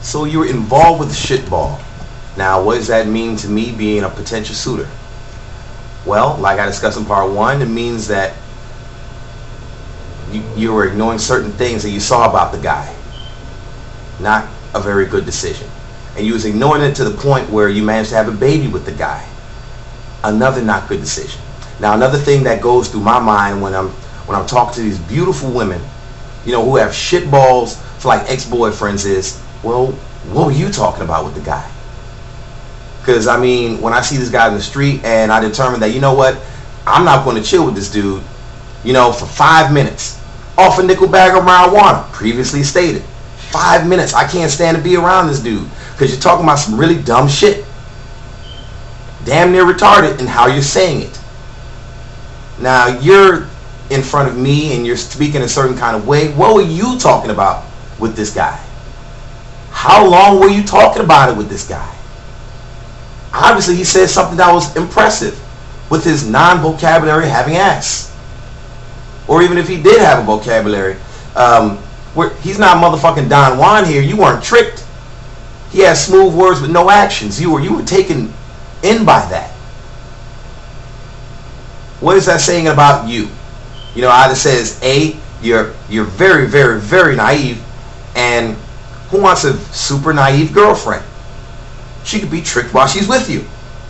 So you were involved with the shitball. Now, what does that mean to me being a potential suitor? Well, like I discussed in part one, it means that you were ignoring certain things that you saw about the guy. Not a very good decision. And you was ignoring it to the point where you managed to have a baby with the guy. Another not good decision. Now, another thing that goes through my mind when I'm talking to these beautiful women, you know, who have shitballs for like ex-boyfriends is, well, what were you talking about with the guy? Because, I mean, when I see this guy in the street and I determine that, you know what, I'm not going to chill with this dude, you know, for 5 minutes. Off a nickel bag of marijuana, previously stated. 5 minutes. I can't stand to be around this dude. Because you're talking about some really dumb shit. Damn near retarded in how you're saying it. Now, you're in front of me and you're speaking a certain kind of way. What were you talking about with this guy? How long were you talking about it with this guy? Obviously, he said something that was impressive with his non-vocabulary having ass. Or even if he did have a vocabulary. He's not motherfucking Don Juan here. You weren't tricked. He has smooth words with no actions. You were taken in by that. What is that saying about you? You know, either says A, you're very, very, very naive, and who wants a super naive girlfriend? She could be tricked while she's with you.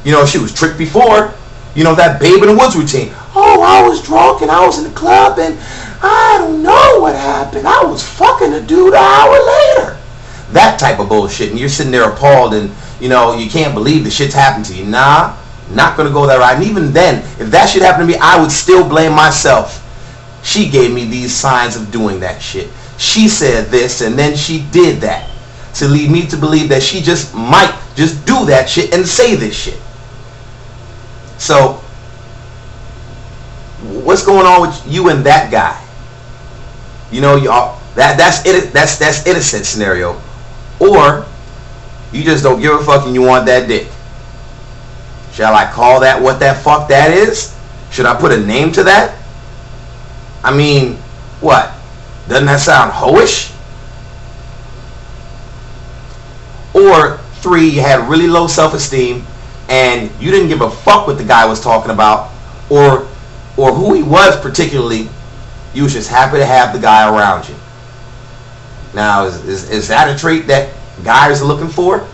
You know, she was tricked before. You know, that Babe in the Woods routine. Oh, I was drunk and I was in the club and I don't know what happened. I was fucking a dude an hour later. That type of bullshit. And you're sitting there appalled and, you know, you can't believe the shit's happened to you. Nah, not going to go that route. And even then, if that shit happened to me, I would still blame myself. She gave me these signs of doing that shit. She said this and then she did that to lead me to believe that she just might just do that shit and say this shit. So, what's going on with you and that guy? You know, that's innocent scenario. Or you just don't give a fuck and you want that dick. Shall I call that what that fuck that is? Should I put a name to that? I mean, what? Doesn't that sound hoish? Or 3, you had really low self-esteem and you didn't give a fuck what the guy was talking about or who he was particularly. You was just happy to have the guy around you. Now, is that a trait that guys are looking for?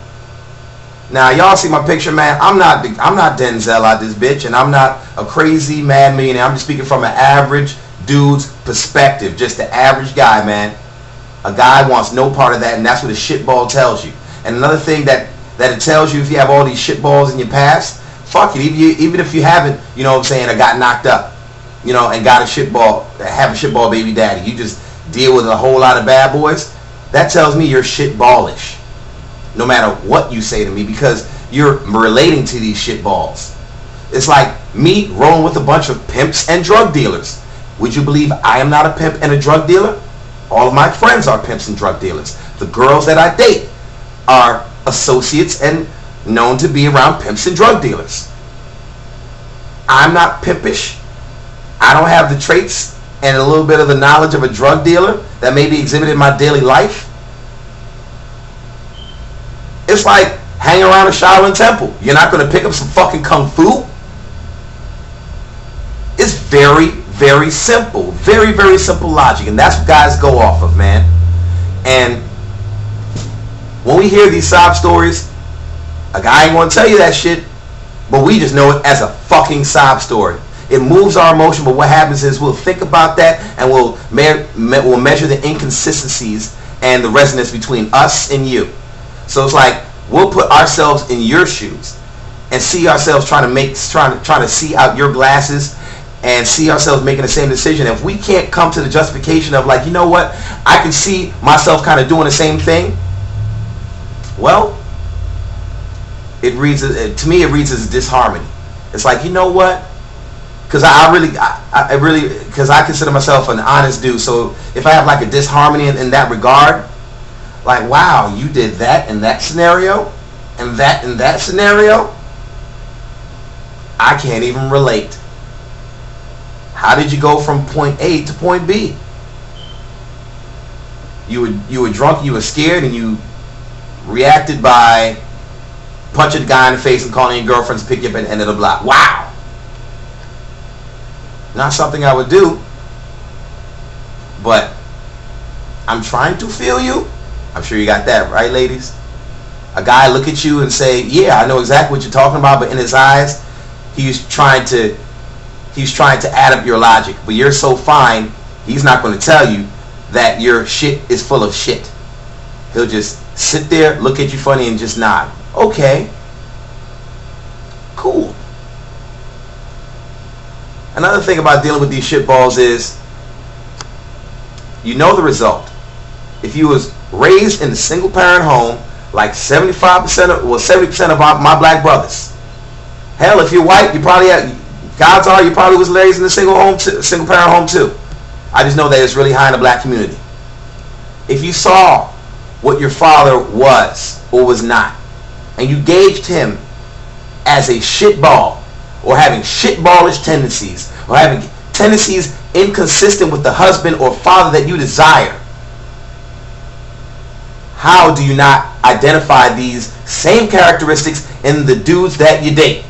Now, y'all see my picture, man. I'm not Denzel out this bitch, and I'm not a crazy mad millionaire. I'm just speaking from an average dude's perspective, just the average guy, man. A guy wants no part of that, and that's what a shitball tells you. And another thing that it tells you, if you have all these shitballs in your past, fuck it. Even if you haven't, you know what I'm saying, or got knocked up, you know, and got a shitball, have a shitball baby daddy, you just deal with a whole lot of bad boys, that tells me you're shitballish. No matter what you say to me, because you're relating to these shitballs. It's like me rolling with a bunch of pimps and drug dealers. Would you believe I am not a pimp and a drug dealer? All of my friends are pimps and drug dealers. The girls that I date are associates and known to be around pimps and drug dealers. I'm not pimpish. I don't have the traits and a little bit of the knowledge of a drug dealer that may be exhibited in my daily life. It's like hanging around a Shaolin temple. You're not going to pick up some fucking kung fu? It's very, very simple. Very, very simple logic. And that's what guys go off of, man. And when we hear these sob stories, a guy ain't going to tell you that shit, but we just know it as a fucking sob story. It moves our emotion, but what happens is we'll think about that and we'll measure the inconsistencies and the resonance between us and you. So it's like we'll put ourselves in your shoes and see ourselves trying to see out your glasses and see ourselves making the same decision. If we can't come to the justification of like, you know what, I can see myself kind of doing the same thing, well, to me it reads as disharmony. It's like, you know what? Because I really consider myself an honest dude. So if I have like a disharmony in that regard, like, wow, you did that in that scenario, and that in that scenario, I can't even relate. How did you go from point A to point B? You were drunk, you were scared, and you reacted by punching the guy in the face and calling your girlfriends to pick you up at the end of the block. Wow. Not something I would do. But I'm trying to feel you. I'm sure you got that, right, ladies? A guy look at you and say, yeah, I know exactly what you're talking about, but in his eyes, he's trying to add up your logic. But you're so fine, he's not going to tell you that your shit is full of shit. He'll just sit there, look at you funny, and just nod. Okay. Cool. Another thing about dealing with these shitballs is, you know the result. If you was raised in a single parent home, like 70% of my black brothers. Hell, if you're white, you probably odds are you probably was raised in a single parent home too. I just know that it's really high in the black community. If you saw what your father was or was not, and you gauged him as a shitball, or having shitballish tendencies, or having tendencies inconsistent with the husband or father that you desire, how do you not identify these same characteristics in the dudes that you date?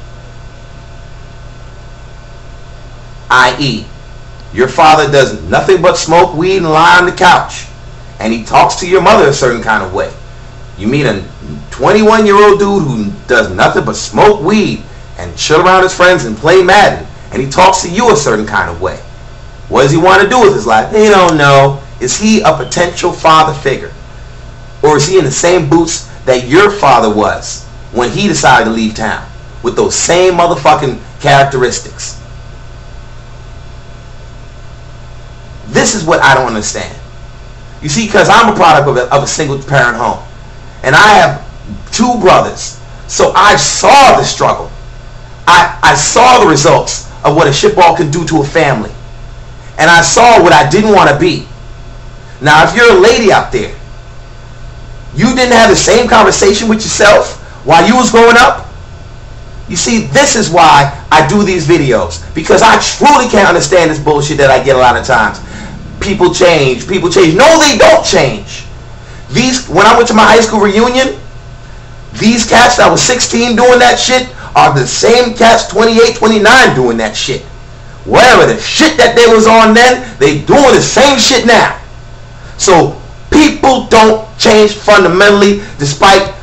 I.e., your father does nothing but smoke weed and lie on the couch, and he talks to your mother a certain kind of way. You meet a 21-year-old dude who does nothing but smoke weed and chill around his friends and play Madden, and he talks to you a certain kind of way. What does he want to do with his life? They don't know. Is he a potential father figure? Or is he in the same boots that your father was when he decided to leave town, with those same motherfucking characteristics? This is what I don't understand. You see, because I'm a product of a single parent home, and I have two brothers, so I saw the struggle. I saw the results of what a shitball can do to a family, and I saw what I didn't want to be. Now, if you're a lady out there, you didn't have the same conversation with yourself while you was growing up. You see, this is why I do these videos, because I truly can't understand this bullshit that I get a lot of times. People change. People change. No, they don't change. When I went to my high school reunion, these cats that was 16 doing that shit are the same cats 28, 29 doing that shit. Whatever the shit that they was on then, they doing the same shit now. So people don't change fundamentally, despite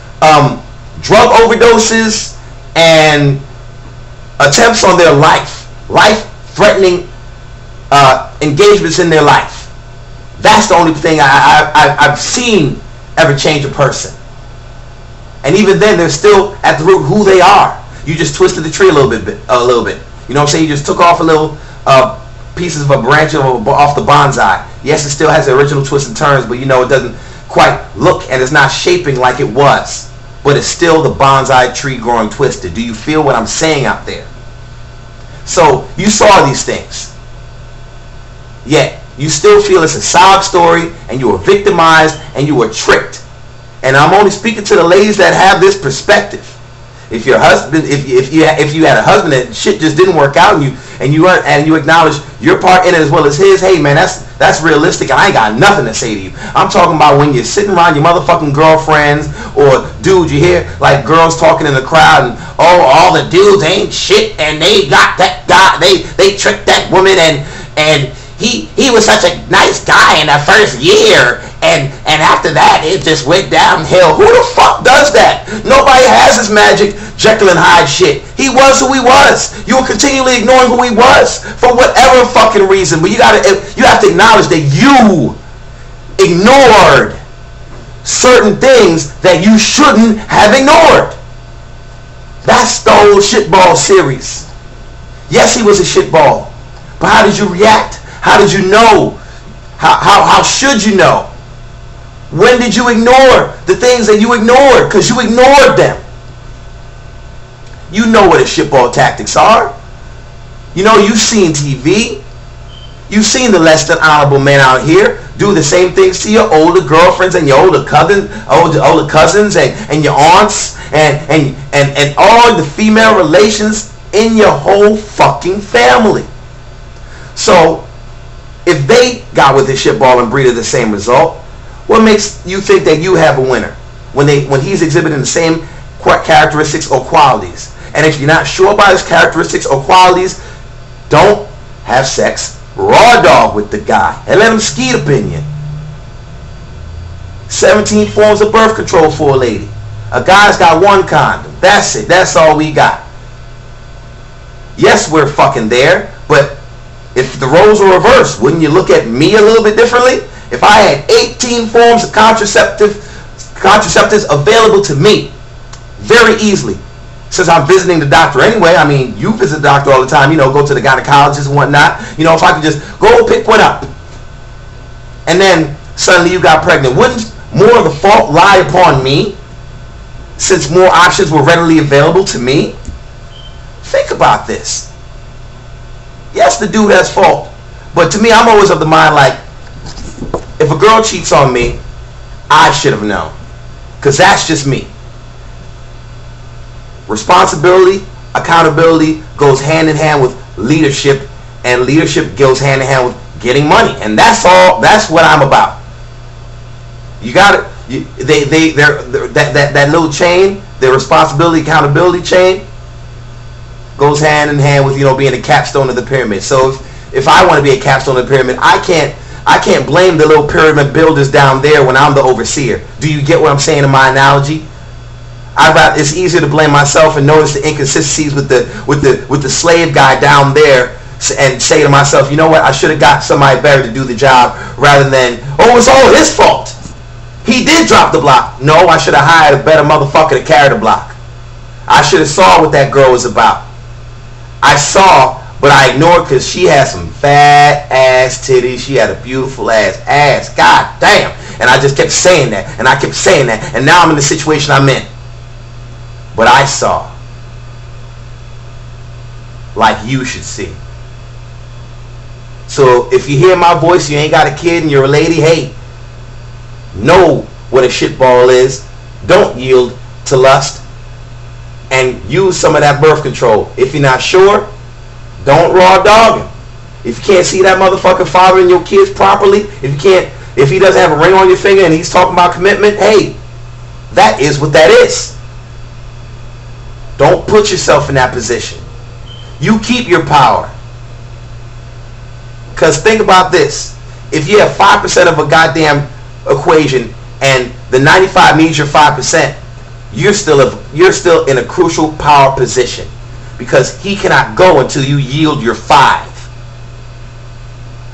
drug overdoses and attempts on their life-threatening engagements in their life. That's the only thing I've seen ever change a person. And even then, they're still at the root who they are. You just twisted the tree a little bit. You know what I'm saying? You just took off a little pieces of a branch off the bonsai. Yes, it still has the original twists and turns, but you know it doesn't quite look, and it's not shaping like it was. But it's still the bonsai tree growing twisted. Do you feel what I'm saying out there? So you saw these things, yet you still feel it's a sob story, and you were victimized, and you were tricked. And I'm only speaking to the ladies that have this perspective. If your husband, if you had a husband that shit just didn't work out, and you acknowledge your part in it as well as his, hey man, that's realistic, and I ain't got nothing to say to you. I'm talking about when you're sitting around your motherfucking girlfriends, or dude, you hear like girls talking in the crowd, and oh, all the dudes ain't shit, and they got that guy, they tricked that woman, and he was such a nice guy in the first year, and after that it just went downhill. Who the fuck does that? Nobody has this magic Jekyll and Hyde shit. He was who he was. You were continually ignoring who he was for whatever fucking reason. But you have to acknowledge that you ignored certain things that you shouldn't have ignored. That's the whole shitball series. Yes, he was a shitball, but how did you react? How did you know? How should you know? When did you ignore the things that you ignored? Because you ignored them. You know what a shitball tactics are. You know, you've seen TV. You've seen the less than honorable men out here do the same things to your older girlfriends and your older cousins and your aunts and all the female relations in your whole fucking family. So if they got with the shitball and breeded the same result, what makes you think that you have a winner? when he's exhibiting the same characteristics or qualities. And if you're not sure about his characteristics or qualities, don't have sex raw dog with the guy and let him skeet up in you. 17 forms of birth control for a lady. A guy's got one condom. That's it. That's all we got. Yes, we're fucking there, but if the roles were reversed, wouldn't you look at me a little bit differently? If I had 18 forms of contraceptives available to me very easily, since I'm visiting the doctor anyway. I mean, you visit the doctor all the time, you know, go to the gynecologist and whatnot. You know, if I could just go pick one up and then suddenly you got pregnant, wouldn't more of the fault lie upon me since more options were readily available to me? Think about this. Yes, the dude has fault, but to me, I'm always of the mind like, if a girl cheats on me, I should have known, because that's just me. Responsibility, accountability goes hand in hand with leadership, and leadership goes hand in hand with getting money, and that's all. That's what I'm about. You got it. That little chain, the responsibility, accountability chain, goes hand in hand with, you know, being a capstone of the pyramid. So if I want to be a capstone of the pyramid, I can't blame the little pyramid builders down there when I'm the overseer. Do you get what I'm saying in my analogy? It's easier to blame myself and notice the inconsistencies with the slave guy down there and say to myself, you know what, I should have got somebody better to do the job, rather than, oh, it's all his fault. He did drop the block. No, I should have hired a better motherfucker to carry the block. I should have saw what that girl was about. I saw, but I ignored because she had some fat ass titties. She had a beautiful ass. God damn. And I just kept saying that, and I kept saying that, and now I'm in the situation I'm in. But I saw, like you should see. So if you hear my voice, you ain't got a kid and you're a lady, hey, know what a shitball is. Don't yield to lust, and use some of that birth control. If you're not sure, don't raw dog him. If you can't see that motherfucker fathering your kids properly, if he doesn't have a ring on your finger and he's talking about commitment, hey, that is what that is. Don't put yourself in that position. You keep your power. Because think about this. If you have 5% of a goddamn equation and the 95 needs your 5%, you're still in a crucial power position, because he cannot go until you yield your 5.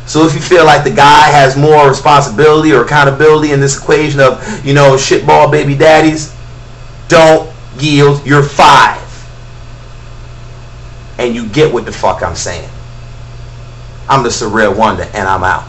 So if you feel like the guy has more responsibility or accountability in this equation of, you know, shitball baby daddies, don't yield your 5. And you get what the fuck I'm saying. I'm the Surreal Wonder, and I'm out.